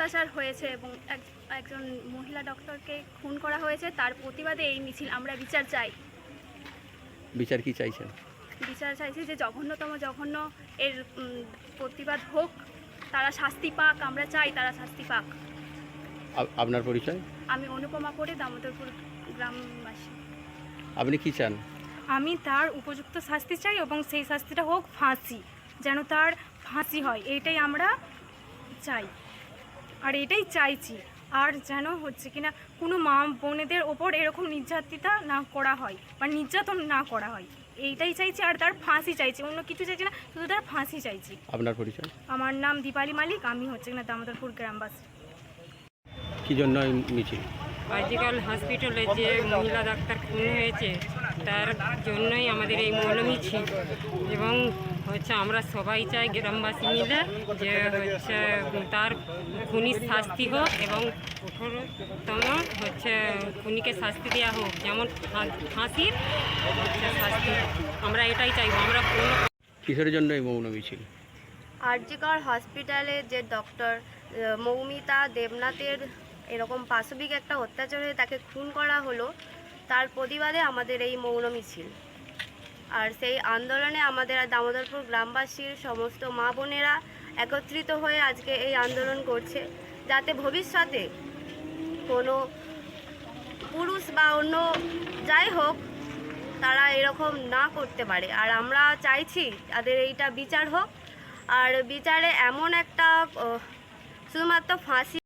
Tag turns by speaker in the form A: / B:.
A: অত্যাচার হয়েছে এবং একজন মহিলা ডক্টরকে খুন করা হয়েছে, তার প্রতিবাদে এই মিছিল। আমরা বিচার চাই।
B: বিচার কি চাইছেন?
A: বিচার চাইছি যে জঘন্য এর প্রতিবাদ হোক, তারা শাস্তি পাক। আমরা চাই তারা শাস্তি পাক।
B: আপনার পরিচয়?
A: আমি অনুপমা করে, দামোদরপুর গ্রামবাসী।
B: আপনি কি চান?
C: আমি তার উপযুক্ত শাস্তি চাই এবং সেই শাস্তিটা হোক ফাঁসি, যেন তার ফাঁসি হয়, এইটাই আমরা চাই আর এটাই চাইছি। আর যেন হচ্ছে কিনা কোনো মা বোনেদের ওপর এরকম নির্যাতিতা না করা হয় বা নির্যাতন না করা হয়, এইটাই চাইছি। আর তার ফাঁসি চাইছি, অন্য কিছু চাইছি না, শুধু তার ফাঁসি চাইছি।
B: আপনার পরিচয়?
C: আমার নাম দীপালি মালিক, আমি হচ্ছে কিনা দামোদরপুর গ্রামবাসী।
B: কি জন্য এই মিছিল?
D: আজকাল হসপিটালে যে মহিলা ডাক্তার খুন হয়েছে তার জন্যই আমাদের এই মৌন মিছিল। এবং হচ্ছে আমরা সবাই চাই গ্রামবাসী মিলে যে হচ্ছে তার খুনির শাস্তি হোক এবং কঠোরতম হচ্ছে খুনিকে শাস্তি দেওয়া হোক, যেমন ফাঁসির হচ্ছে শাস্তি। আমরা এটাই চাইব। আমরা
B: কিসের জন্য এই মৌন মিছিল?
E: আরজিকর হসপিটালে যে ডক্টর মৌমিতা দেবনাথের এরকম পাশবিক একটা অত্যাচারে তাকে খুন করা হলো, তার প্রতিবাদে আমাদের এই মৌন মিছিল। আর সেই আন্দোলনে আমাদের দামোদরপুর গ্রামবাসীর সমস্ত মা বোনেরা একত্রিত হয়ে আজকে এই আন্দোলন করছে, যাতে ভবিষ্যতে কোনো পুরুষ বা অন্য যাই হোক তারা এরকম না করতে পারে। আর আমরা চাইছি তাদের এইটা বিচার হোক। আর বিচারে এমন একটা শুধুমাত্র ফাঁসি